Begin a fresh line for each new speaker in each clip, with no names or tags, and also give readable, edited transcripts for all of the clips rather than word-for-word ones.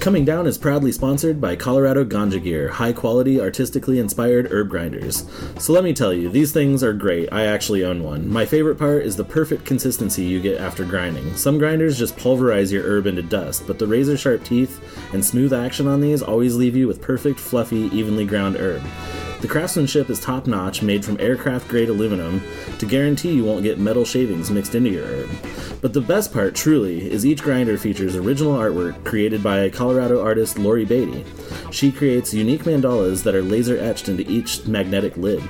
Coming Down is proudly sponsored by Colorado Ganja Gear, high-quality, artistically inspired herb grinders. So let me tell you, these things are great. I actually own one. My favorite part is the perfect consistency you get after grinding. Some grinders just pulverize your herb into dust, but the razor-sharp teeth and smooth action on these always leave you with perfect, fluffy, evenly ground herb. The craftsmanship is top-notch, made from aircraft-grade aluminum, to guarantee you won't get metal shavings mixed into your herb. But the best part, truly, is each grinder features original artwork created by Colorado artist Lori Beatty. She creates unique mandalas that are laser-etched into each magnetic lid.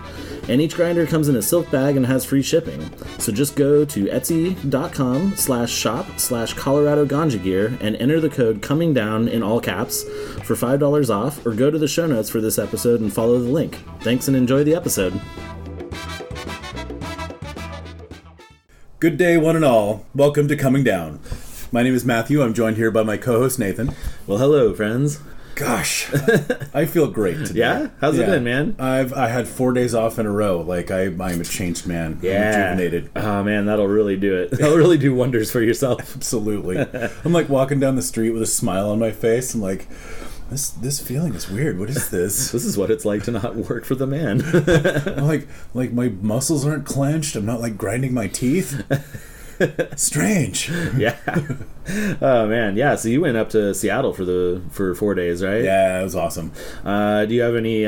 And each grinder comes in a silk bag and has free shipping. So just go to etsy.com/shop/Colorado Ganja Gear and enter the code COMINGDOWN in all caps for $5 off, or go to the show notes for this episode and follow the link. Thanks and enjoy the episode.
Good day, one and all. Welcome to Coming Down. My name is Matthew. I'm joined here by my co-host, Nathan.
Well, hello, friends.
Gosh, I feel great today.
Yeah? How's it been, man?
I had 4 days off in a row. Like, I'm a changed man.
Yeah.
I'm rejuvenated.
Oh, man, that'll really do it. That'll really do wonders for yourself.
Absolutely. I'm like walking down the street with a smile on my face. I'm like, this feeling is weird. What is this?
This is what it's like to not work for the man.
I'm like my muscles aren't clenched. I'm not like grinding my teeth. Strange.
Yeah. Oh man. Yeah. So you went up to Seattle for 4 days, right?
Yeah, it was awesome.
Do you have any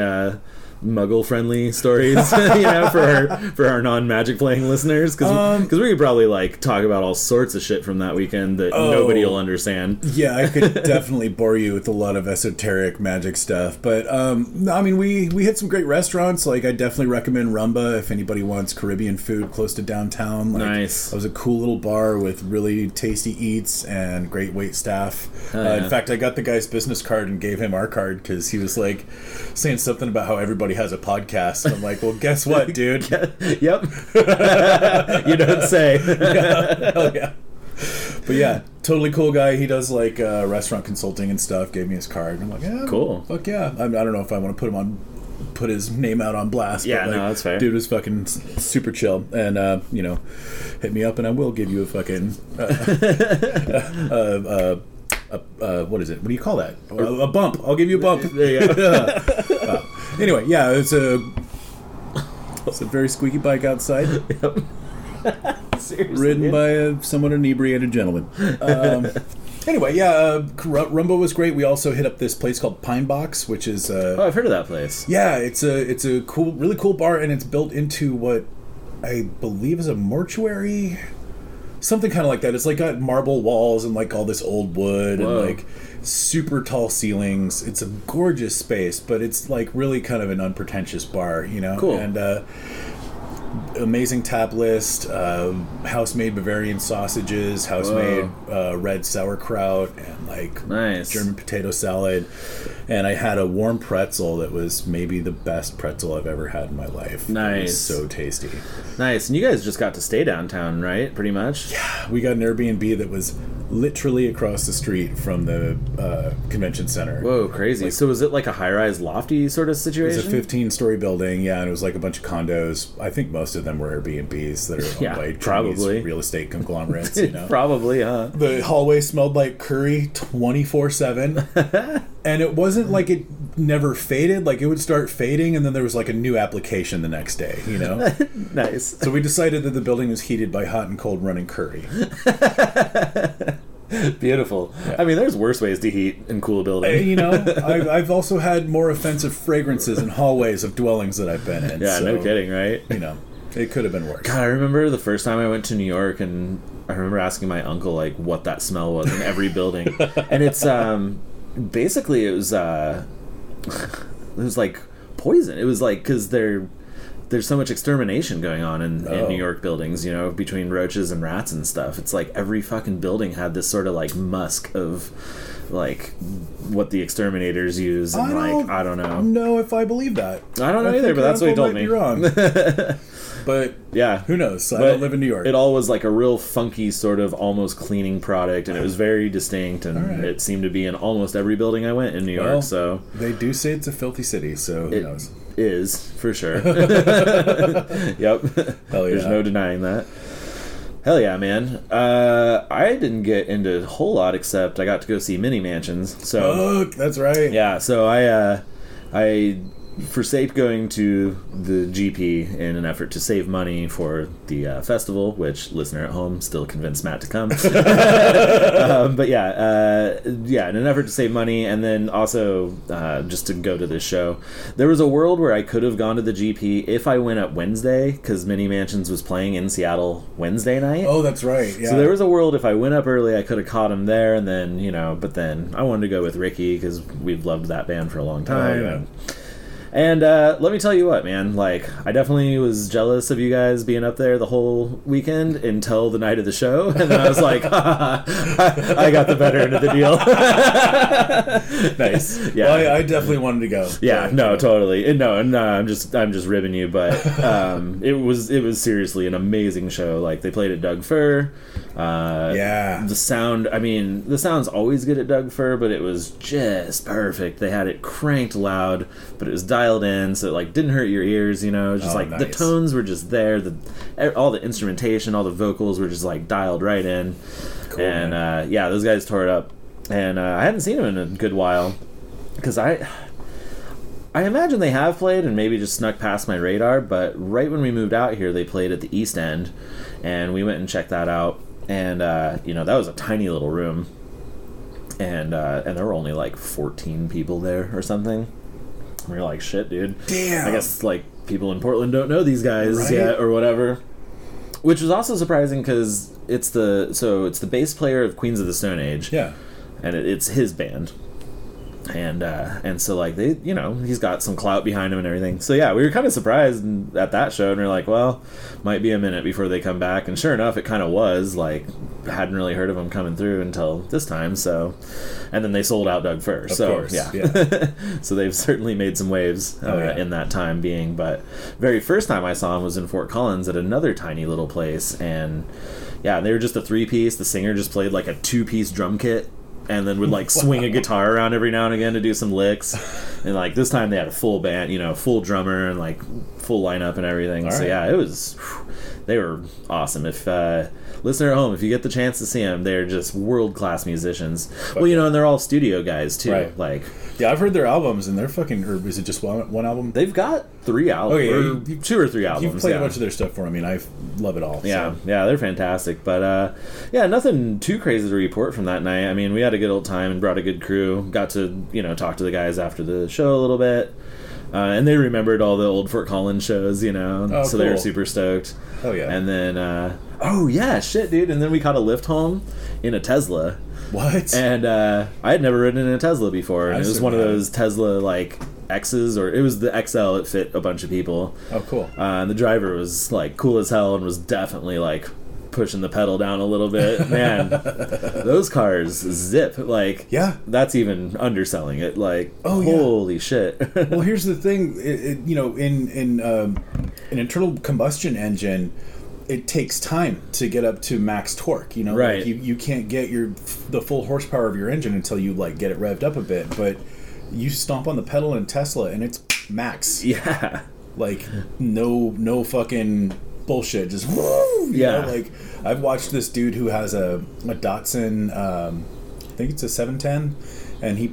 Muggle friendly stories? For our non-magic playing listeners, because we could probably like talk about all sorts of shit from that weekend that nobody will understand.
Yeah, I could definitely bore you with a lot of esoteric magic stuff, but I mean, we hit some great restaurants. Like, I definitely recommend Rumba if anybody wants Caribbean food close to downtown. Like,
nice.
It was a cool little bar with really tasty eats and great wait staff. In fact, I got the guy's business card and gave him our card because he was like saying something about how everybody has a podcast, and I'm like, well, guess what, dude?
Yep. You don't say.
Yeah. Hell yeah. But yeah, totally cool guy. He does like restaurant consulting and stuff. Gave me his card. I'm like, yeah,
cool.
Fuck yeah. I don't know if I want to put his name out on blast.
Yeah,
but, like,
no, that's fair.
Dude was fucking super chill, and hit me up, and I will give you a fucking what is it? What do you call that? A bump. I'll give you a bump.
There you go.
Anyway, yeah, it's a very squeaky bike outside.
Yep. Seriously,
ridden by a somewhat inebriated gentleman. Anyway, yeah, Rumba was great. We also hit up this place called Pine Box, which is
I've heard of that place.
Yeah, it's a cool, really cool bar, and it's built into what I believe is a mortuary. Something kind of like that. It's like got marble walls and like all this old wood. Whoa. And like super tall ceilings. It's a gorgeous space, but it's like really kind of an unpretentious bar, you know?
Cool.
And amazing tap list, house-made Bavarian sausages, house-made red sauerkraut, and like
nice
German potato salad. And I had a warm pretzel that was maybe the best pretzel I've ever had in my life.
Nice.
It was so tasty.
Nice. And you guys just got to stay downtown, right? Pretty much?
Yeah. We got an Airbnb that was literally across the street from the convention center.
Whoa, crazy. Like, so was it like a high-rise, lofty sort of situation?
It was a 15-story building, yeah, and it was like a bunch of condos. I think most of them were Airbnbs that are owned by Chinese real estate conglomerates, you know?
Probably, huh?
The hallway smelled like curry 24/7. And it wasn't like it never faded. Like, it would start fading, and then there was like a new application the next day, you know?
Nice.
So we decided that the building was heated by hot and cold running curry.
Beautiful. Yeah. I mean, there's worse ways to heat and cool a building.
You know, I've also had more offensive fragrances in hallways of dwellings that I've been in.
Yeah,
so,
no kidding, right?
You know, it could have been worse.
God, I remember the first time I went to New York, and I remember asking my uncle like what that smell was in every building, and it's basically it was like poison. It was like because there's so much extermination going on in New York buildings, you know, between roaches and rats and stuff. It's like every fucking building had this sort of like musk of like what the exterminators use, and I don't know
if I believe that.
I don't know either, but that's what he told me.
Be wrong. But
yeah,
who knows? I don't live in New York.
It all was like a real funky sort of almost cleaning product, and it was very distinct, and it seemed to be in almost every building I went in New York. So
they do say it's a filthy city, so who knows?
Is for sure. Yep.
Hell yeah.
There's no denying that. Hell yeah, man. I didn't get into a whole lot except I got to go see Mini Mansions. So
that's right.
Yeah, so I forsake going to the GP in an effort to save money for the festival, which, listener at home, still convinced Matt to come. But in an effort to save money, and then also just to go to this show. There was a world where I could have gone to the GP if I went up Wednesday, because Mini Mansions was playing in Seattle Wednesday night.
Oh, that's right, yeah.
So there was a world if I went up early, I could have caught him there, and then, but then I wanted to go with Ricky, because we've loved that band for a long time.
Oh, yeah.
And let me tell you what, man, like, I definitely was jealous of you guys being up there the whole weekend until the night of the show, and then I was like, I got the better end of the deal.
Nice.
Yeah.
Well, I definitely wanted to go.
Yeah, no, totally. No, I'm just ribbing you, but it was seriously an amazing show. Like, they played at Doug Fir. The sound's always good at Doug Fir, but it was just perfect. They had it cranked loud, but it was dialed in, so it like didn't hurt your ears, just
nice.
The tones were just there, all the instrumentation, all the vocals were just like dialed right in. Cool, and those guys tore it up, and I hadn't seen them in a good while, because I imagine they have played and maybe just snuck past my radar, but right when we moved out here, they played at the East End, and we went and checked that out, and that was a tiny little room, and there were only like 14 people there or something. We were like, shit, dude.
Damn.
I guess like people in Portland don't know these guys
yet
or whatever. Which was also surprising because it's the bass player of Queens of the Stone Age.
Yeah.
And it's his band. And so like they, he's got some clout behind him and everything. So yeah, we were kind of surprised at that show, and we were like, well, might be a minute before they come back. And sure enough, it kind of was. Like, hadn't really heard of them coming through until this time. So, and then they sold out Doug Fir.
Of course,
yeah. So they've certainly made some waves in that time being. But very first time I saw him was in Fort Collins at another tiny little place, and yeah, they were just a 3-piece. The singer just played like a 2-piece drum kit, and then would like swing a guitar around every now and again to do some licks. And like this time they had a full band, full drummer and like full lineup and everything.
All
so
right.
Yeah, they were awesome. If listener at home, if you get the chance to see them, they're just world-class musicians.
Okay.
Well, and they're all studio guys too.
Right.
Like,
yeah, I've heard their albums, and they're fucking. Or is it just one album?
they've got 3 albums.
Okay, yeah,
2 or 3 albums.
You've played a bunch of their stuff for me, and I love it all.
Yeah,
so.
yeah, they're fantastic. But nothing too crazy to report from that night. I mean, we had a good old time and brought a good crew. Got to talk to the guys after the show a little bit, and they remembered all the old Fort Collins shows. So
cool.
they were super stoked.
Oh yeah.
And then shit, dude. And then we caught a lift home in a Tesla.
What?
And I had never ridden in a Tesla before, and it was one of those Tesla like X's, or it was the XL. It fit a bunch of people.
Oh, cool.
And the driver was like cool as hell and was definitely like pushing the pedal down a little bit. Man, those cars zip. Like,
yeah,
that's even underselling it. Like, holy shit.
Well, here's the thing. In an internal combustion engine, it takes time to get up to max torque.
Right.
Like you can't get the full horsepower of your engine until you like get it revved up a bit. But you stomp on the pedal in Tesla and it's max.
Yeah.
Like no fucking bullshit. Just woo. Like I've watched this dude who has a Datsun. I think it's a 710. And he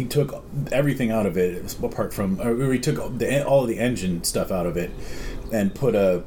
took everything out of it, apart from, or he took all of the engine stuff out of it, and put an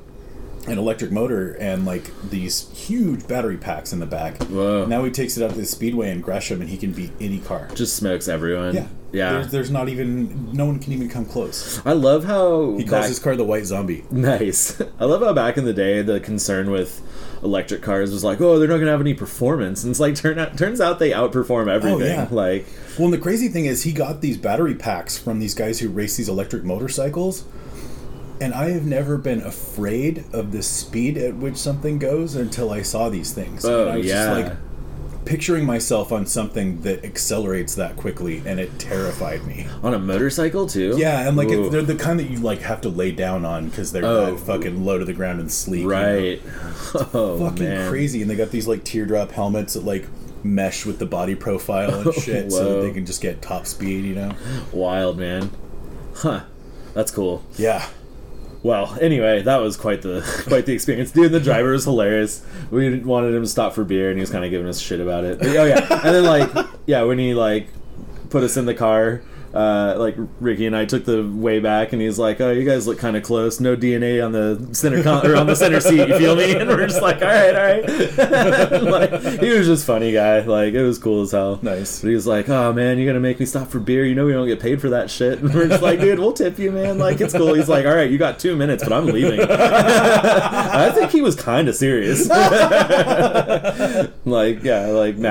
electric motor and like these huge battery packs in the back.
Whoa.
Now he takes it out to the Speedway in Gresham, and he can beat any car.
Just smokes everyone.
Yeah.
Yeah.
There's not even, no one can even come close.
I love how
he calls his car the White Zombie.
Nice. I love how back in the day the concern with electric cars was like, oh, they're not gonna have any performance, and it's like turns out they outperform everything.
Oh, yeah.
Like,
well, and the crazy thing is he got these battery packs from these guys who race these electric motorcycles, and I have never been afraid of the speed at which something goes until I saw these things.
Oh,
and I was
yeah.
just like picturing myself on something that accelerates that quickly, and it terrified me.
On a motorcycle too?
Yeah, and like they're the kind that you like have to lay down on because they're that fucking low to the ground and sleek.
Right. Oh,
fucking
man.
crazy. And they got these like teardrop helmets that like mesh with the body profile and shit, so that they can just get top speed.
Wild, man. Huh. That's cool.
Yeah.
Well, anyway, that was quite the experience. Dude, the driver was hilarious. We wanted him to stop for beer, and he was kind of giving us shit about it. But, oh yeah, and then when he put us in the car. Ricky and I took the way back, and he's like, "Oh, you guys look kind of close. No DNA on the center on the center seat. You feel me?" And we're just like, "All right." He was just funny guy. It was cool as hell.
Nice.
But he was like, "Oh man, you're gonna make me stop for beer. You know we don't get paid for that shit." And we're just like, "Dude, we'll tip you, man. It's cool." He's like, "All right, you got 2 minutes, but I'm leaving." I think he was kind of serious. Matt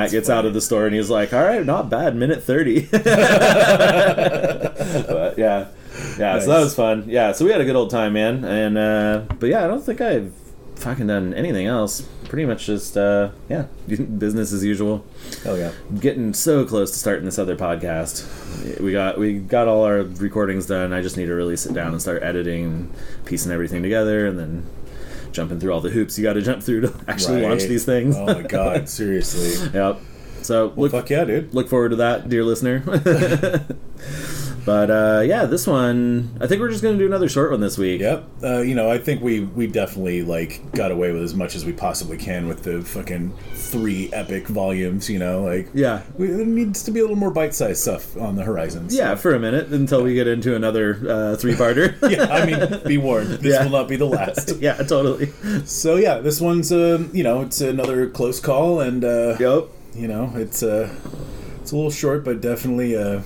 gets out of the store, and he's like, "All right, not bad. Minute 30." But yeah, nice. So that was fun. Yeah, so we had a good old time, man. And but yeah, I don't think I've fucking done anything else. Pretty much just business as usual.
Oh yeah,
getting so close to starting this other podcast. We got all our recordings done. I just need to really sit down and start editing and piecing everything together, and then jumping through all the hoops you got to jump through to actually launch these things.
Oh my god, seriously.
Yep. So
fuck yeah, dude.
Look forward to that, dear listener. But this one, I think we're just going to do another short one this week.
Yep. I think we definitely got away with as much as we possibly can with the fucking 3 epic volumes.
Yeah,
it needs to be a little more bite-sized stuff on the horizon. So.
Yeah, for a minute until we get into another 3-parter.
Yeah, I mean, be warned, this will not be the last.
Yeah, totally.
So yeah, this one's it's another close call, and
yep.
It's a little short, but definitely a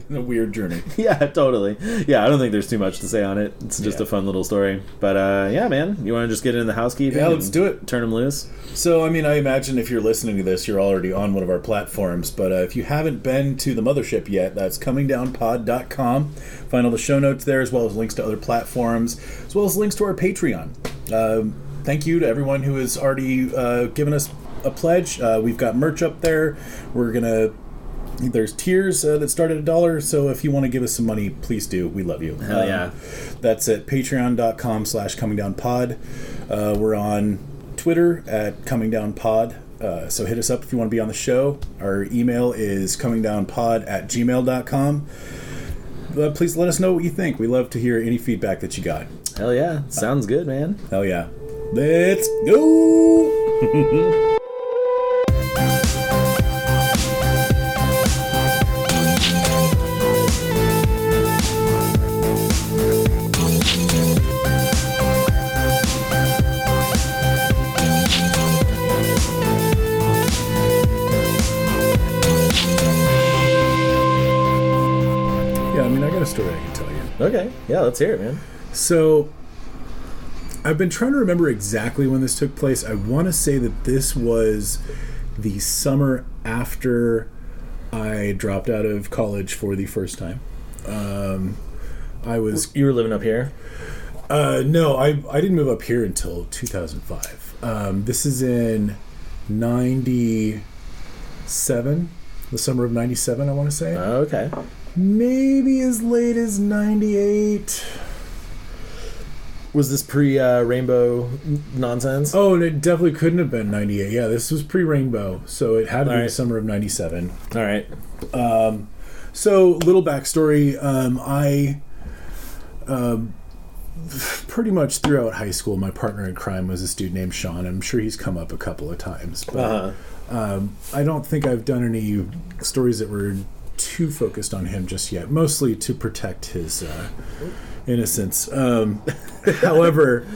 weird journey.
Yeah, totally. Yeah, I don't think there's too much to say on it. It's just a fun little story. But yeah, man, you want to just get into the housekeeping?
Yeah, let's do it.
Turn them loose.
So, I mean, I imagine if you're listening to this, you're already on one of our platforms. But if you haven't been to the mothership yet, that's comingdownpod.com. Find all the show notes there, as well as links to other platforms, as well as links to our Patreon. Thank you to everyone who has already given us a pledge. We've got merch up there. There's tiers that start at $1, so if you want to give us some money, please do. We love you.
Hell yeah.
That's at patreon.com/comingdownpod. We're on Twitter at comingdownpod, so hit us up if you want to be on the show. Our email is comingdownpod@gmail.com. Please let us know what you think. We love to hear any feedback that you got.
Hell yeah. Sounds good, man.
Hell yeah. Let's go! Story I can tell you.
Okay, yeah, let's hear it, man.
So I've been trying to remember exactly when this took place. I want to say that this was the summer after I dropped out of college for the first time. You
were living up here?
No, I didn't move up here until 2005. This is in 97, the summer of 97, I want to say.
Oh, okay.
Maybe as late as 98.
Was this pre-Rainbow nonsense?
Oh, it definitely couldn't have been 98. Yeah, this was pre-Rainbow, so it had to be the summer of 97.
All right.
So, little backstory. I pretty much throughout high school, my partner in crime was this dude named Sean. I'm sure he's come up a couple of times. But I don't think I've done any stories that were too focused on him just yet, mostly to protect his innocence. However,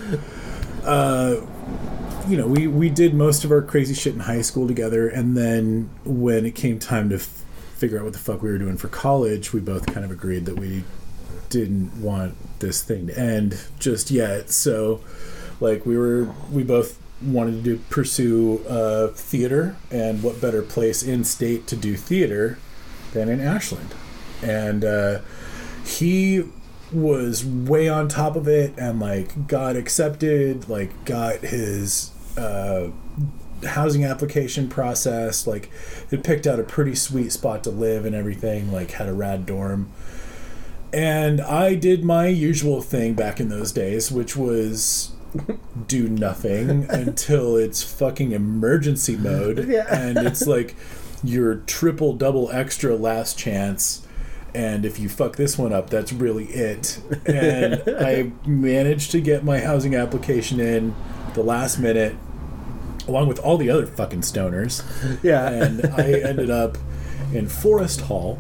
we did most of our crazy shit in high school together, and then when it came time to figure out what the fuck we were doing for college, we both kind of agreed that we didn't want this thing to end just yet. So we both wanted to pursue theater, and what better place in state to do theater than in Ashland. And he was way on top of it, and got accepted, got his housing application processed, it picked out a pretty sweet spot to live and everything, had a rad dorm. And I did my usual thing back in those days, which was do nothing until it's fucking emergency mode. Yeah. And it's your triple double extra last chance, and if you fuck this one up, that's really it. And I managed to get my housing application in the last minute, along with all the other fucking stoners.
Yeah.
And I ended up in Forest Hall,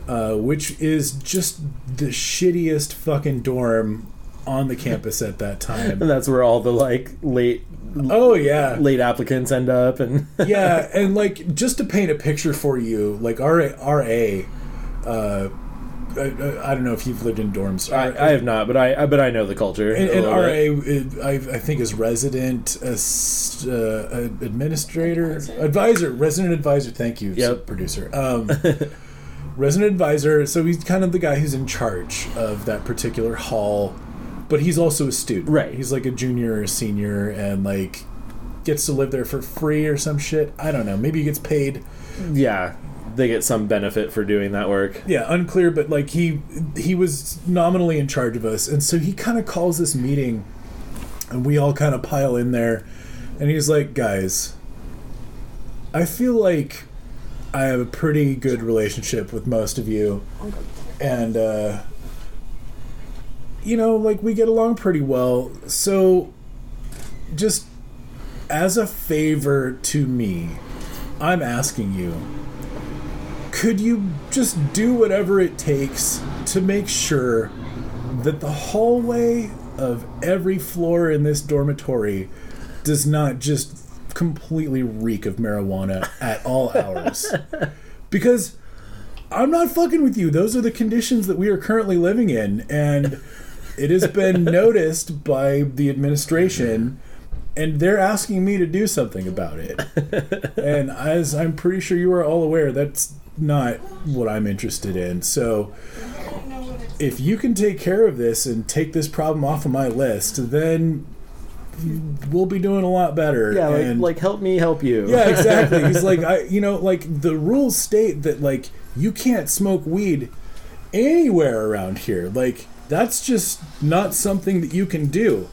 which is just the shittiest fucking dorm on the campus at that time.
And that's where all the like late applicants end up. And
yeah, and like just to paint a picture for you, like RA I don't know if you've lived in dorms.
I have not, but I know the culture.
And RA, I think, is resident administrator, advisor, resident advisor. Thank you, producer. Resident advisor. So he's kind of the guy who's in charge of that particular hall, but he's also a student.
Right.
He's like a junior or a senior, and like gets to live there for free or some shit. I don't know. Maybe he gets paid.
Yeah. They get some benefit for doing that work.
Yeah, unclear, but like he was nominally in charge of us, and so he kind of calls this meeting, and we all kind of pile in there, and he's like, guys, I feel like I have a pretty good relationship with most of you, and you know, like we get along pretty well, so just as a favor to me, I'm asking you, could you just do whatever it takes to make sure that the hallway of every floor in this dormitory does not just completely reek of marijuana at all hours? Because I'm not fucking with you. Those are the conditions that we are currently living in, and it has been noticed by the administration, and they're asking me to do something about it. And as I'm pretty sure you are all aware, that's not what I'm interested in. So if you can take care of this and take this problem off of my list, then we'll be doing a lot better.
Yeah,
and
like help me help you.
Yeah, exactly. He's like, like the rules state that like you can't smoke weed anywhere around here. Like that's just not something that you can do.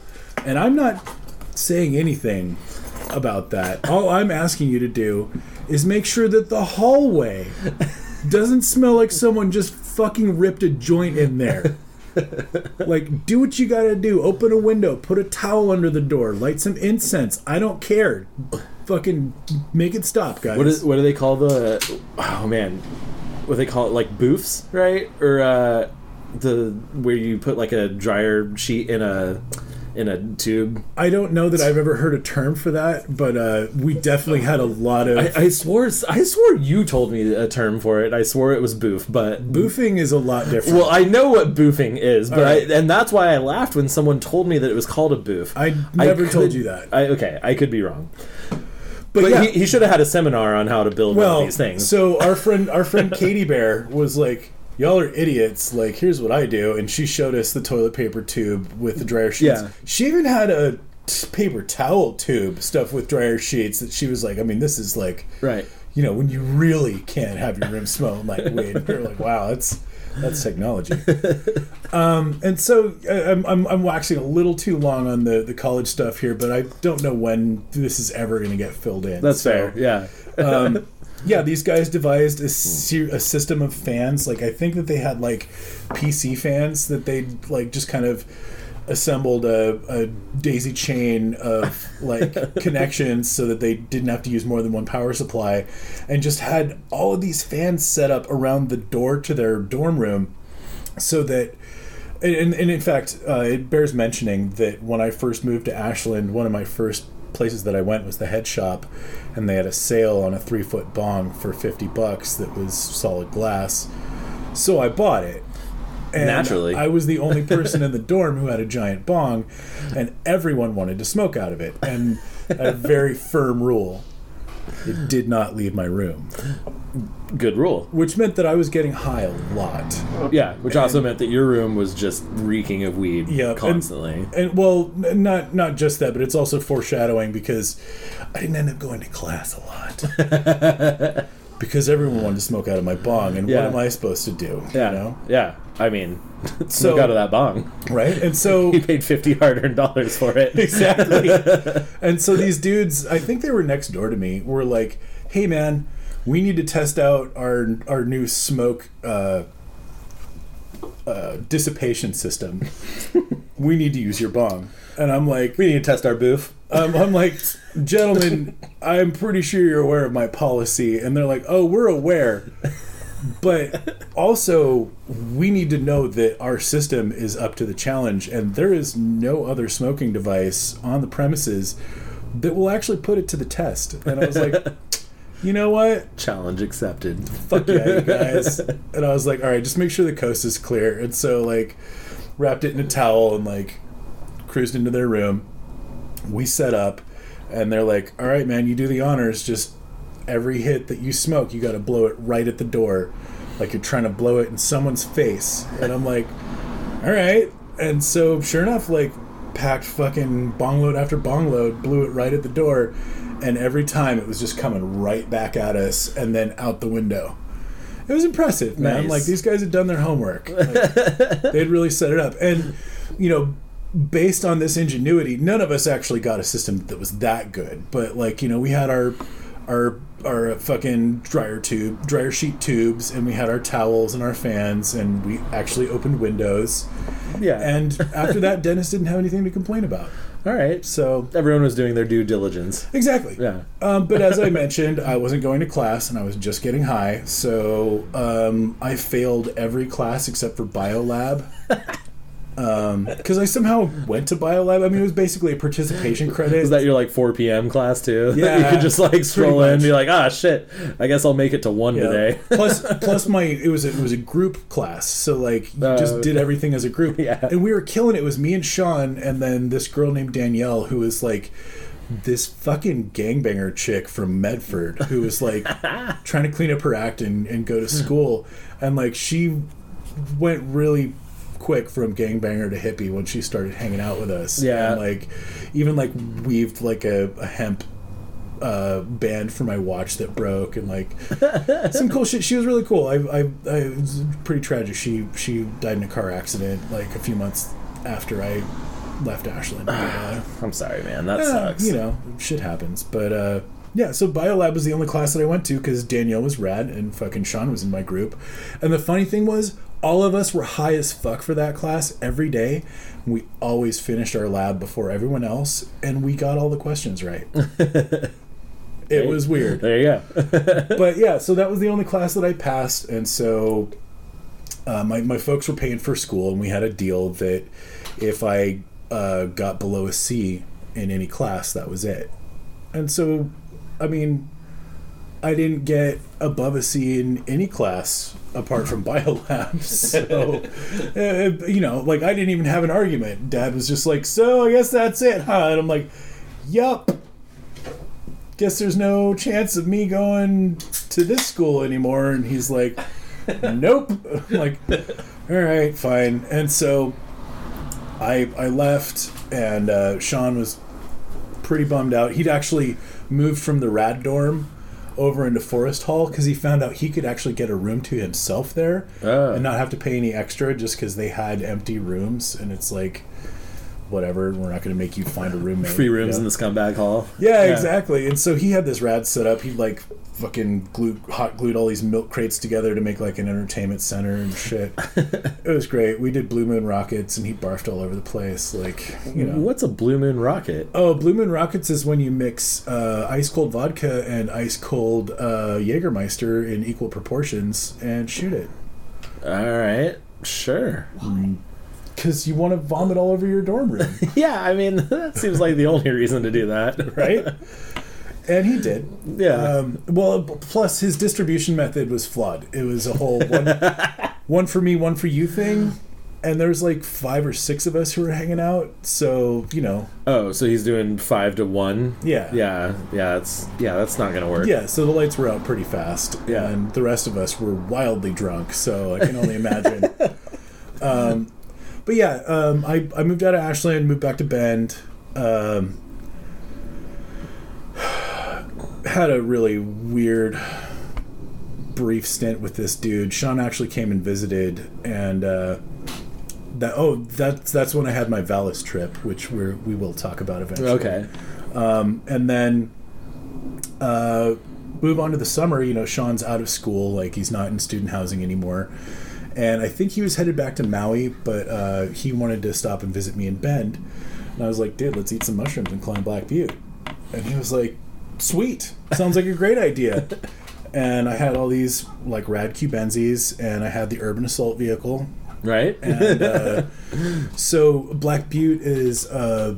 And I'm not saying anything about that. All I'm asking you to do is make sure that the hallway doesn't smell like someone just fucking ripped a joint in there. Like, do what you gotta do. Open a window, put a towel under the door, light some incense. I don't care. Fucking make it stop, guys.
What do they call the... Oh, man. What do they call it? Like boofs, right? Or where you put like a dryer sheet in a tube.
I don't know that I've ever heard a term for that, but we definitely had a lot of...
I swore you told me a term for it. I swore it was boof, but...
Boofing is a lot different.
Well, I know what boofing is, but right. And that's why I laughed when someone told me that it was called a boof.
I never told you that.
I could be wrong. But yeah. he should have had a seminar on how to build one of these things.
So our friend Katie Bear was like, y'all are idiots, like here's what I do, and she showed us the toilet paper tube with the dryer sheets. Yeah. She even had a paper towel tube stuffed with dryer sheets that she was like, I mean, this is like,
right,
you know, when you really can't have your room smell like weed. You're like, wow, that's technology. And so I'm waxing a little too long on the college stuff here, but I don't know when this is ever going to get filled in.
That's fair, yeah.
Yeah, these guys devised a system of fans. Like, I think that they had, like, PC fans that they, like, just kind of assembled a daisy chain of, like, connections so that they didn't have to use more than one power supply, and just had all of these fans set up around the door to their dorm room so that... And in fact, it bears mentioning that when I first moved to Ashland, one of my first places that I went was the head shop, and they had a sale on a 3-foot bong for $50 that was solid glass. So I bought it. And
naturally,
I was the only person in the dorm who had a giant bong, and everyone wanted to smoke out of it. And a very firm rule: it did not leave my room.
Good rule.
Which meant that I was getting high a lot.
Yeah, which also meant that your room was just reeking of weed constantly.
And well, not just that, but it's also foreshadowing because I didn't end up going to class a lot. Because everyone wanted to smoke out of my bong, and what am I supposed to do?
Yeah.
You know?
Yeah. I mean, smoke out of that bong.
Right? And so...
You paid $50 hard-earned dollars for it.
Exactly. And so these dudes, I think they were next door to me, were like, hey man, we need to test out our new smoke dissipation system. We need to use your bong. And I'm like,
we need to test our booth.
I'm like, gentlemen, I'm pretty sure you're aware of my policy. And they're like, oh, we're aware. But also, we need to know that our system is up to the challenge, and there is no other smoking device on the premises that will actually put it to the test. And I was like, you know what?
Challenge accepted.
Fuck yeah, you guys. And I was like, all right, just make sure the coast is clear. And so, like, wrapped it in a towel and, like, cruised into their room. We set up, and they're like, all right, man, you do the honors. Just every hit that you smoke, you got to blow it right at the door. Like you're trying to blow it in someone's face. And I'm like, all right. And so, sure enough, like, packed fucking bong load after bong load, blew it right at the door. And every time it was just coming right back at us and then out the window. It was impressive, man.
Nice.
Like, these guys had done their homework. Like, they'd really set it up. And, you know, based on this ingenuity, none of us actually got a system that was that good. But, like, you know, we had our fucking dryer sheet tubes, and we had our towels and our fans, and we actually opened windows.
Yeah.
And after that, Dennis didn't have anything to complain about.
All right.
So
everyone was doing their due diligence.
Exactly.
Yeah.
But as I mentioned, I wasn't going to class, and I was just getting high. So I failed every class except for biolab. Because I somehow went to biolab. I mean, it was basically a participation credit.
Is that your, like, 4 p.m. class, too?
Yeah.
You could just, like, stroll in and be like, ah, shit, I guess I'll make it to 1 today.
plus it was a group class. So, like, you just did everything as a group.
Yeah.
And we were killing it. It was me and Sean, and then this girl named Danielle, who was, like, this fucking gangbanger chick from Medford, who was, like, trying to clean up her act and go to school. And, like, she went really quick from gangbanger to hippie when she started hanging out with us.
Yeah.
And, like, even, like, weaved, like, a hemp band for my watch that broke, and, like, some cool shit. She was really cool. It was pretty tragic. She died in a car accident, like, a few months after I left Ashland. But,
I'm sorry, man. That sucks.
You know, shit happens. But, yeah, so biolab was the only class that I went to because Danielle was rad and fucking Sean was in my group. And the funny thing was, all of us were high as fuck for that class every day. We always finished our lab before everyone else, and we got all the questions right. It was weird.
There you go.
But yeah, so that was the only class that I passed, and so my folks were paying for school, and we had a deal that if I got below a C in any class, that was it. And so, I mean, I didn't get above a C in any class apart from biolab. So, you know, like, I didn't even have an argument. Dad was just like, so I guess that's it, huh? And I'm like, yup. Guess there's no chance of me going to this school anymore. And he's like, nope. I'm like, all right, fine. And so I left, and Sean was pretty bummed out. He'd actually moved from the rad dorm over into Forest Hall because he found out he could actually get a room to himself there and not have to pay any extra just because they had empty rooms. And it's like, whatever, we're not going to make you find a roommate.
Free rooms in the scumbag hall.
Yeah, exactly. And so he had this rad set up. He, like, fucking hot glued all these milk crates together to make, like, an entertainment center and shit. It was great. We did Blue Moon Rockets, and he barfed all over the place. Like, you know.
What's a Blue Moon Rocket?
Oh, Blue Moon Rockets is when you mix ice cold vodka and ice cold Jägermeister in equal proportions and shoot it.
All right. Sure.
Because you want to vomit all over your dorm room.
Yeah, I mean, that seems like the only reason to do that.
Right? And he did.
Yeah.
Well, plus his distribution method was flawed. It was a whole one for me, one for you thing. And there's like 5 or 6 of us who were hanging out. So, you know.
Oh, so he's doing 5 to 1?
Yeah.
Yeah, that's not going to work.
Yeah, so the lights were out pretty fast.
Yeah.
And the rest of us were wildly drunk. So I can only imagine. But yeah, I moved out of Ashland, moved back to Bend. Had a really weird, brief stint with this dude. Sean actually came and visited, and that's when I had my Vallis trip, which we will talk about eventually.
Okay.
And then move on to the summer. You know, Sean's out of school, like he's not in student housing anymore. And I think he was headed back to Maui, but he wanted to stop and visit me in Bend. And I was like, dude, let's eat some mushrooms and climb Black Butte. And he was like, sweet. Sounds like a great idea. And I had all these like rad Cubenzis, and I had the urban assault vehicle.
Right.
And so Black Butte is a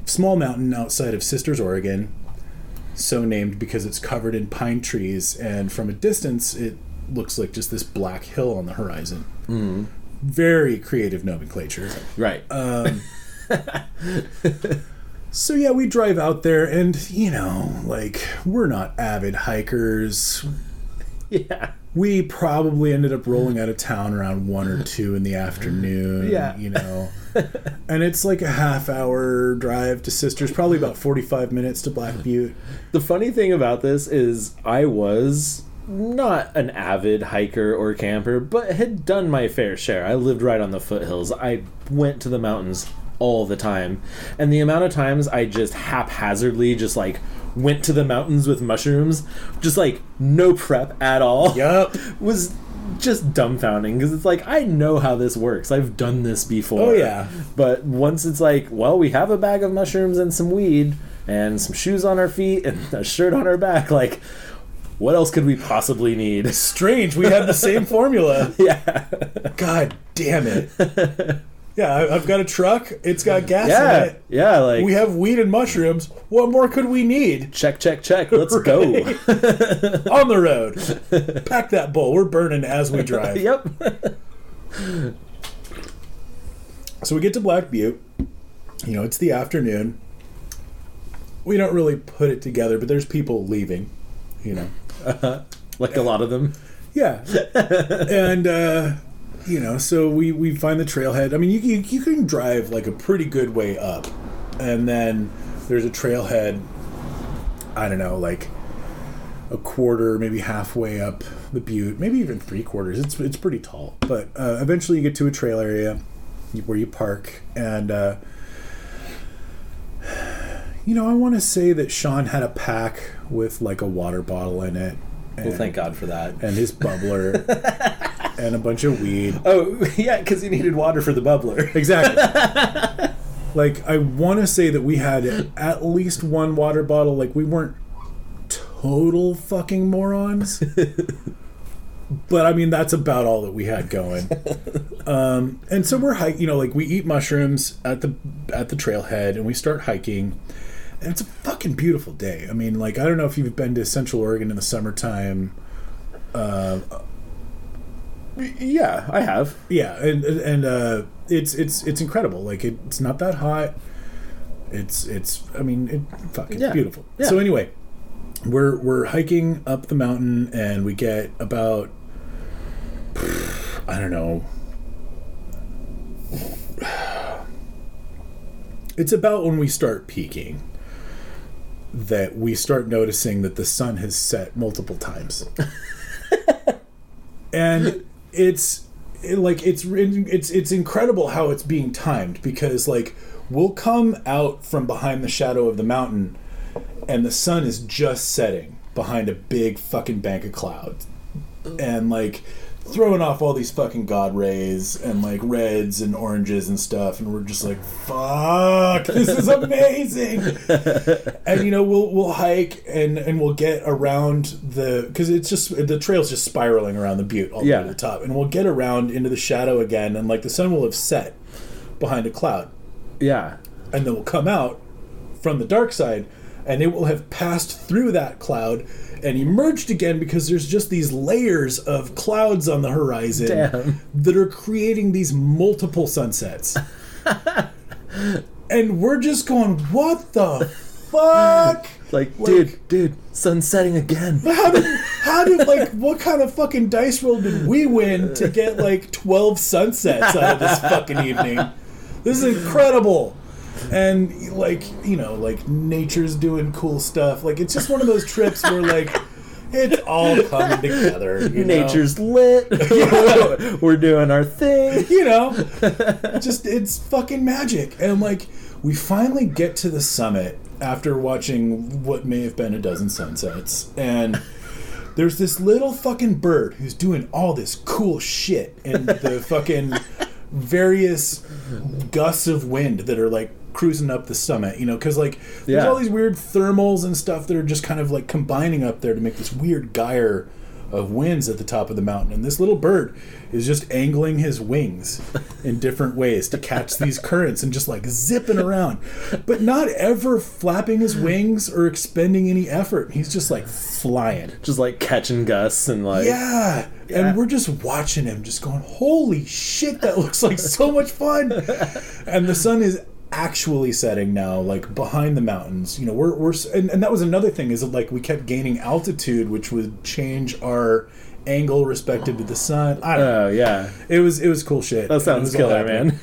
small mountain outside of Sisters, Oregon. So named because it's covered in pine trees, and from a distance it looks like just this black hill on the horizon. Mm-hmm. Very creative nomenclature.
Right.
So yeah, we drive out there, and you know, like, we're not avid hikers.
Yeah.
We probably ended up rolling out of town around 1 or 2 in the afternoon.
Yeah.
You know. And it's like a half-hour drive to Sisters, probably about 45 minutes to Black Butte.
The funny thing about this is I was not an avid hiker or camper, but had done my fair share. I lived right on the foothills. I went to the mountains all the time. And the amount of times I just haphazardly just like went to the mountains with mushrooms, just like no prep at all.
Yep.
Was just dumbfounding, because it's like, I know how this works. I've done this before.
Oh yeah.
But once it's like, well, we have a bag of mushrooms and some weed and some shoes on our feet and a shirt on our back, like, what else could we possibly need?
Strange, we have the same formula.
Yeah.
God damn it. Yeah, I've got a truck. It's got gas in it.
Yeah, like,
we have weed and mushrooms. What more could we need?
Check. Let's go.
On the road. Pack that bowl. We're burning as we drive.
Yep.
So we get to Black Butte. You know, it's the afternoon. We don't really put it together, but there's people leaving, you know.
Like a lot of them.
Yeah. And, you know, so we find the trailhead. I mean, you can drive like a pretty good way up, and then there's a trailhead, I don't know, like a quarter, maybe halfway up the butte, maybe even 3/4. It's pretty tall. But eventually you get to a trail area where you park, and you know, I want to say that Sean had a pack with like a water bottle in it.
Well, thank God for that. And
his bubbler. And a bunch of weed.
Oh, yeah, because he needed water for the bubbler.
Exactly. Like, I want to say that we had at least one water bottle. Like, we weren't total fucking morons. But, I mean, that's about all that we had going. And so we're hiking, you know, like, we eat mushrooms at the trailhead, and we start hiking. And it's a fucking beautiful day. I mean, like, I don't know if you've been to Central Oregon in the summertime.
Yeah, I have.
Yeah, and it's incredible. Like, it's not that hot. It's I mean, it's beautiful.
Yeah.
So anyway, we're hiking up the mountain, and we get about, I don't know. It's about when we start peaking that we start noticing that the sun has set multiple times. And it's incredible how it's being timed, because like we'll come out from behind the shadow of the mountain and the sun is just setting behind a big fucking bank of clouds, and like throwing off all these fucking god rays and like reds and oranges and stuff, and we're just like, fuck, this is amazing. And you know, we'll hike and we'll get around because it's just, the trail's just spiraling around the butte all the way to the top, and we'll get around into the shadow again, and like the sun will have set behind a cloud, and then we'll come out from the dark side, and it will have passed through that cloud and emerged again, because there's just these layers of clouds on the horizon that are creating these multiple sunsets. And we're just going, what the fuck?
Like, dude, sun's setting again.
How did like, what kind of fucking dice roll did we win to get like 12 sunsets out of this fucking evening? This is incredible. And like, you know, like nature's doing cool stuff. Like, it's just one of those trips where like it's all coming together. You know?
Nature's lit. We're doing our thing.
You know, just, it's fucking magic. And like, we finally get to the summit after watching what may have been a dozen sunsets, and there's this little fucking bird who's doing all this cool shit in the fucking various gusts of wind that are like cruising up the summit, you know, because like there's all these weird thermals and stuff that are just kind of like combining up there to make this weird gyre of winds at the top of the mountain, and this little bird is just angling his wings in different ways to catch these currents and just like zipping around, but not ever flapping his wings or expending any effort. He's just like flying,
just like catching gusts and like
and we're just watching him just going, holy shit, that looks like so much fun. And the sun is actually setting now, like behind the mountains, you know. We're and that was another thing, is that like we kept gaining altitude, which would change our angle respective to the sun. I don't know.
Yeah,
it was cool shit.
That sounds killer, man.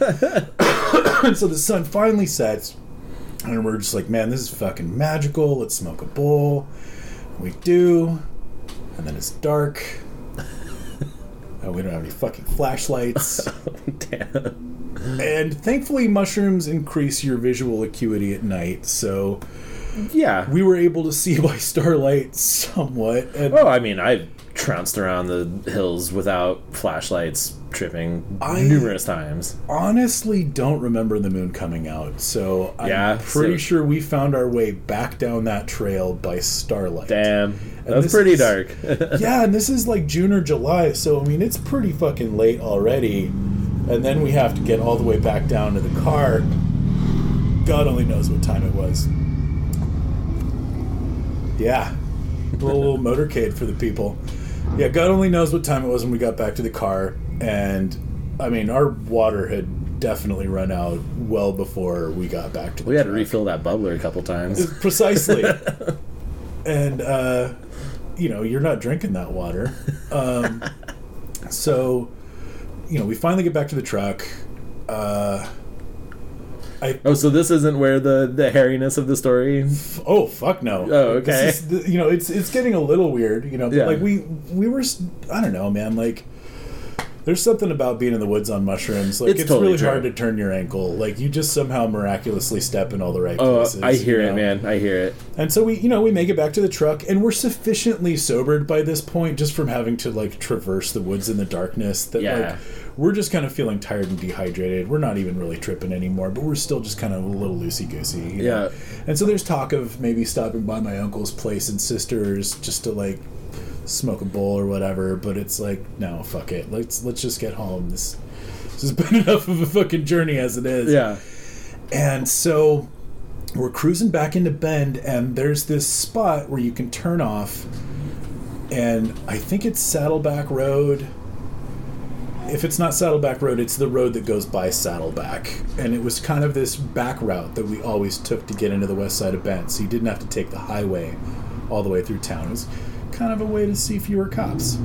And so the sun finally sets, and we're just like, man, this is fucking magical. Let's smoke a bowl. We do, and then it's dark. We don't have any fucking flashlights.
Damn.
And thankfully, mushrooms increase your visual acuity at night, so
yeah,
we were able to see by starlight somewhat. And
I mean, I've trounced around the hills without flashlights tripping numerous times.
Honestly don't remember the moon coming out, so I'm pretty sure we found our way back down that trail by starlight.
Damn, that's pretty dark.
Yeah, and this is like June or July, so I mean, it's pretty fucking late already. And then we have to get all the way back down to the car. God only knows what time it was. Yeah. A little motorcade for the people. Yeah, God only knows what time it was when we got back to the car. And, I mean, our water had definitely run out well before we got back to the
We had to refill that bubbler a couple times.
Precisely. And, you know, you're not drinking that water. So... You know, we finally get back to the truck.
So this isn't where the hairiness of the story?
Oh, fuck no.
Oh, okay.
You know, it's getting a little weird, you know.
Yeah.
Like, we were... I don't know, man. Like, there's something about being in the woods on mushrooms. Like, it's totally really hard to turn your ankle. Like, you just somehow miraculously step in all the right places.
I hear it, man. I hear it.
And so we make it back to the truck, and we're sufficiently sobered by this point, just from having to, like, traverse the woods in the darkness, that, like, we're just kind of feeling tired and dehydrated. We're not even really tripping anymore, but we're still just kind of a little loosey-goosey. You know? And so there's talk of maybe stopping by my uncle's place and sister's just to, like, smoke a bowl or whatever, but it's like, no, fuck it. Let's just get home. This has been enough of a fucking journey as it is.
Yeah.
And so we're cruising back into Bend, and there's this spot where you can turn off, and I think it's Saddleback Road. If it's not Saddleback Road, it's the road that goes by Saddleback. And it was kind of this back route that we always took to get into the west side of Bend, so you didn't have to take the highway all the way through town. It was kind of a way to see fewer cops.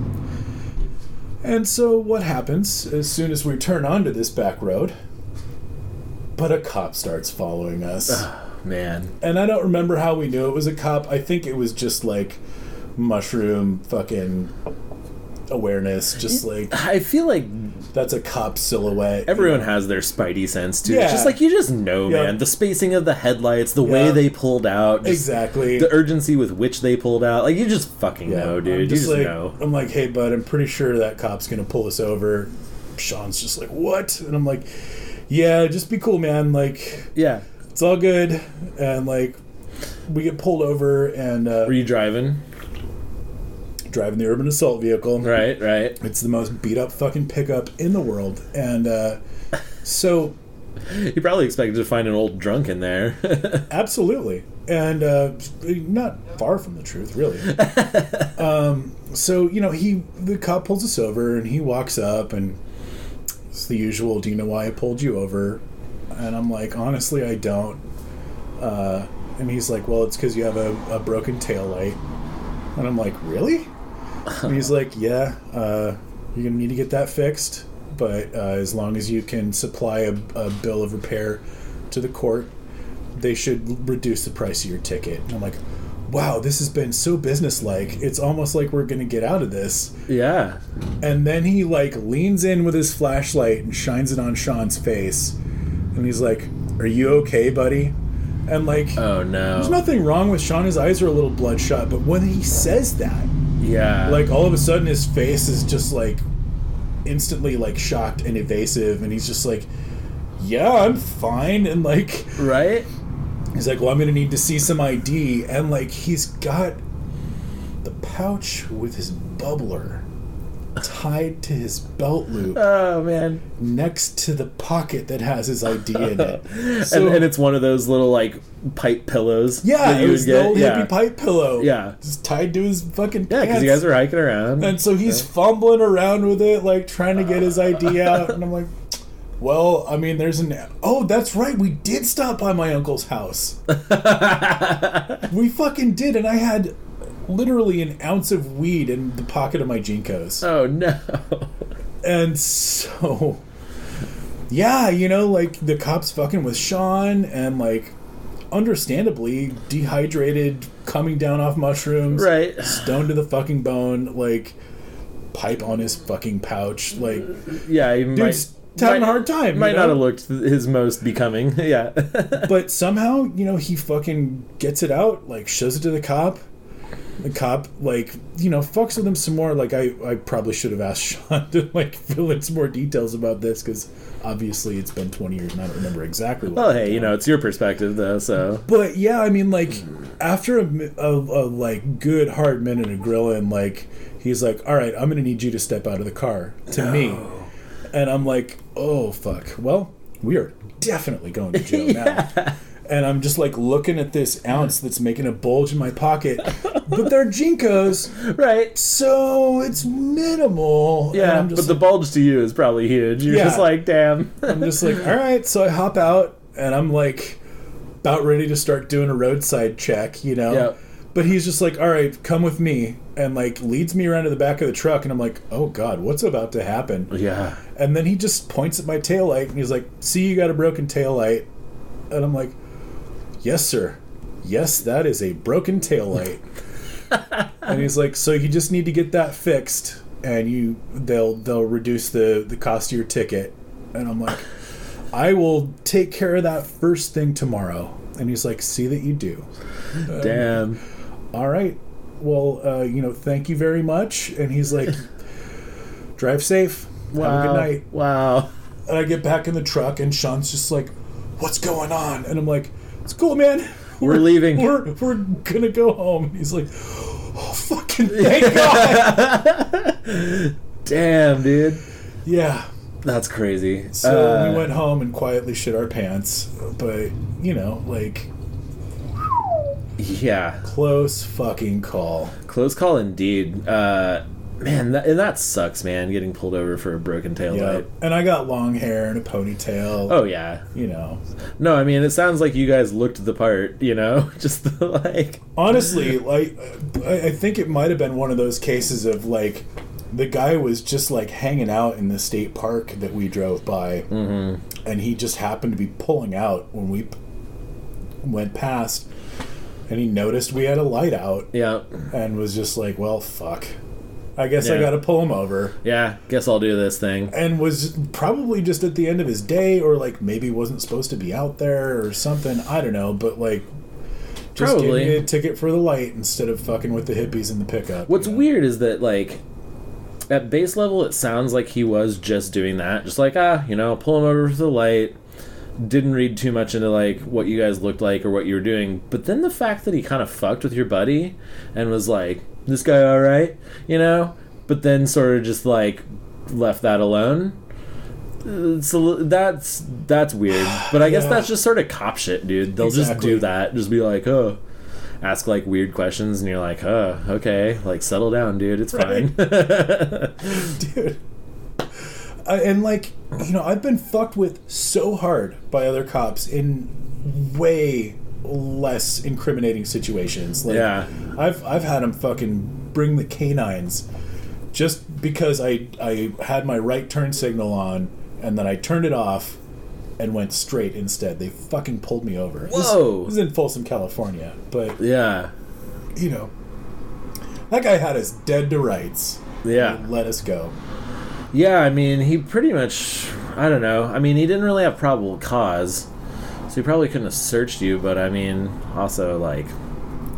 And so what happens as soon as we turn onto this back road? But a cop starts following us.
Oh, man.
And I don't remember how we knew it was a cop. I think it was just like mushroom fucking awareness, just like,
I feel like
that's a cop silhouette.
Everyone has their spidey sense too. It's just like, you just know, man. The spacing of the headlights, the way they pulled out,
exactly,
the urgency with which they pulled out. Like, you just fucking know, dude. You just
like,
know.
I'm like, hey, bud, I'm pretty sure that cop's gonna pull us over. Sean's just like, what? And I'm like, yeah, just be cool, man. Like,
yeah,
it's all good. And like, we get pulled over, and
were you driving
the urban assault vehicle?
Right.
It's the most beat up fucking pickup in the world. And so
you probably expected to find an old drunk in there.
Absolutely. And not far from the truth, really. So, you know, the cop pulls us over, and he walks up, and it's the usual, do you know why I pulled you over? And I'm like, honestly, I don't. And he's like, well, it's because you have a broken taillight. And I'm like, really? And he's like, yeah, you're going to need to get that fixed, but as long as you can supply a bill of repair to the court, they should reduce the price of your ticket. And I'm like, wow, this has been so businesslike. It's almost like we're going to get out of this.
Yeah.
And then he, like, leans in with his flashlight and shines it on Sean's face. And he's like, are you okay, buddy? And, like,
oh no,
there's nothing wrong with Sean. His eyes are a little bloodshot, but when he says that,
Yeah.
Like, all of a sudden, his face is just, like, instantly, like, shocked and evasive, and he's just like, yeah, I'm fine, and, like...
Right?
He's like, well, I'm gonna need to see some ID, and, like, he's got the pouch with his bubbler tied to his belt loop.
Oh, man.
Next to the pocket that has his ID in it.
And it's one of those little, like, pipe pillows.
Yeah,
that
it was the old
Yeah.
hippie pipe pillow.
Yeah.
Just tied to his fucking
Yeah,
pants.
because you guys are hiking around.
And so he's fumbling around with it, like, trying to get his ID out. And I'm like, well, I mean, there's an... Oh, that's right, we did stop by my uncle's house. We fucking did, and I had... literally an ounce of weed in the pocket of my Jinkos.
Oh, no.
And so, yeah, you know, like, the cops fucking with Sean, and, like, understandably dehydrated, coming down off mushrooms.
Right.
Stoned to the fucking bone, like, pipe on his fucking pouch. Like,
yeah, he
dude's having a hard time.
Might not have looked his most becoming. Yeah.
But somehow, you know, he fucking gets it out, like, shows it to the cop. The cop, like, you know, fucks with him some more. Like, I probably should have asked Sean to, like, fill in some more details about this, because obviously it's been 20 years and I don't remember exactly what.
Well, hey, you know, it's your perspective, though, so.
But, yeah, I mean, like, after a like, good hard minute of grilling, like, he's like, all right, I'm going to need you to step out of the car to me. And I'm like, oh, fuck. Well, we are definitely going to jail now. And I'm just, like, looking at this ounce that's making a bulge in my pocket. But they're Jinkos.
Right.
So it's minimal.
Yeah, but the bulge to you is probably huge. You're just like, damn.
I'm just like, all right. So I hop out, and I'm, like, about ready to start doing a roadside check, you know?
Yeah.
But he's just like, all right, come with me. And, like, leads me around to the back of the truck. And I'm like, oh, God, what's about to happen?
Yeah.
And then he just points at my taillight, and he's like, see, you got a broken taillight. And I'm like... Yes, sir. Yes, that is a broken taillight. And he's like, so you just need to get that fixed, and they'll reduce the cost of your ticket. And I'm like, I will take care of that first thing tomorrow. And he's like, see that you do.
Damn.
All right. Well, you know, thank you very much. And he's like, drive safe.
Wow.
Have a good night.
Wow.
And I get back in the truck, and Sean's just like, what's going on? And I'm like, it's cool, man.
We're leaving.
We're gonna go home. He's like, oh, fucking thank God.
Damn, dude.
Yeah.
That's crazy.
So we went home and quietly shit our pants. But, you know, like...
Yeah.
Close fucking call.
Close call indeed. Man, that sucks, man, getting pulled over for a broken taillight.
Yeah. And I got long hair and a ponytail.
Oh, yeah.
You know.
No, I mean, it sounds like you guys looked the part, you know? Just, like...
Honestly, like, I think it might have been one of those cases of, like, the guy was just, like, hanging out in the state park that we drove by. Mm-hmm. And he just happened to be pulling out when we went past. And he noticed we had a light out.
Yeah.
And was just like, well, fuck. I guess I gotta pull him over.
Yeah, guess I'll do this thing.
And was probably just at the end of his day, or like maybe wasn't supposed to be out there or something. I don't know, but like just
probably
gave me a ticket for the light instead of fucking with the hippies in the pickup.
What's weird is that, like, at base level, it sounds like he was just doing that. Just like, you know, pull him over for the light. Didn't read too much into, like, what you guys looked like or what you were doing. But then the fact that he kind of fucked with your buddy and was like, this guy all right, you know? But then sort of just, like, left that alone. So that's weird. But I guess that's just sort of cop shit, dude. They'll just do that. Just be like, oh. Ask, like, weird questions, and you're like, oh, okay. Like, settle down, dude. It's fine.
Dude. And, like, you know, I've been fucked with so hard by other cops in way less incriminating situations. Like,
yeah.
I've had them fucking bring the canines just because I had my right turn signal on, and then I turned it off and went straight instead. They fucking pulled me over.
Whoa!
This is in Folsom, California. But,
yeah.
You know, that guy had us dead to rights.
Yeah.
Let us go.
Yeah, I mean, he pretty much, I don't know. I mean, he didn't really have probable cause, so he probably couldn't have searched you, but I mean, also, like...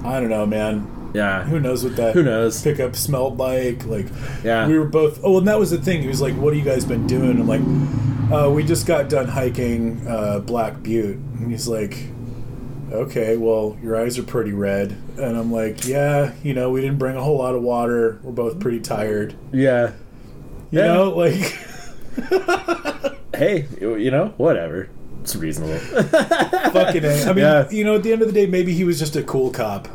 I don't know, man.
Yeah.
Who knows what that
Who knows?
pickup smelled like? Like,
Yeah.
we were both. Oh, and that was the thing. He was like, "What have you guys been doing?" I'm like, "We just got done hiking Black Butte." And he's like, "Okay, well, your eyes are pretty red." And I'm like, "Yeah, we didn't bring a whole lot of water. We're both pretty tired."
Yeah.
You know, like.
Hey, whatever. It's reasonable.
Fucking A. I mean, at the end of the day, maybe he was just a cool cop.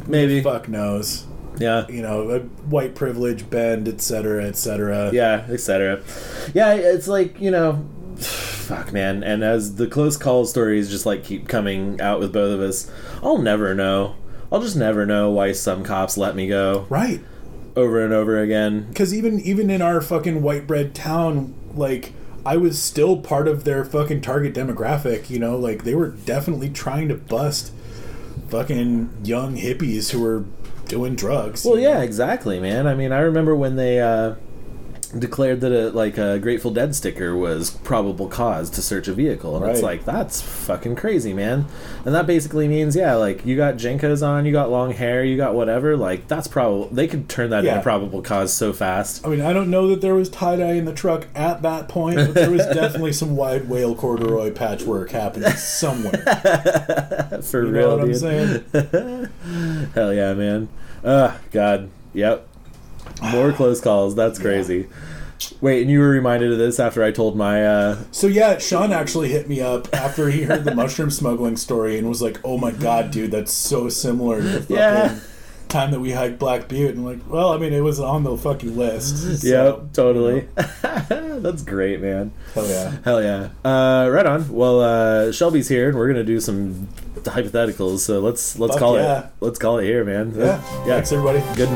Maybe.
Fuck knows.
Yeah.
A white privilege bend, etc., etc.
Yeah, etc. Yeah, it's like, fuck, man. And as the close call stories just like keep coming out with both of us, I'll never know. I'll just never know why some cops let me go.
Right.
Over and over again.
Because even in our fucking white bread town, like, I was still part of their fucking target demographic, like, they were definitely trying to bust fucking young hippies who were doing drugs.
Well, yeah, exactly, man. I mean, I remember when they declared that a Grateful Dead sticker was probable cause to search a vehicle, and it's like, that's fucking crazy, man. And that basically means, like, you got Jenkos on, you got long hair, you got whatever, like, that's probable. They could turn that into probable cause so fast.
I mean, I don't know that there was tie-dye in the truck at that point, but there was definitely some wide whale corduroy patchwork happening somewhere.
For
you
real,
know what
dude.
I'm saying?
Hell yeah, man. God. Yep. More close calls. That's crazy. Wait, and you were reminded of this after I told my...
So, yeah, Sean actually hit me up after he heard the mushroom smuggling story and was like, "Oh my god, dude, that's so similar to the fucking time that we hiked Black Butte." And I'm like, well, I mean, it was on the fucking list. So,
yep, totally. That's great, man.
Hell yeah.
Hell yeah. Right on. Well, Shelby's here, and we're going to do some hypotheticals, so let's call it. Let's call it here, man.
Yeah. Thanks, everybody.
Good.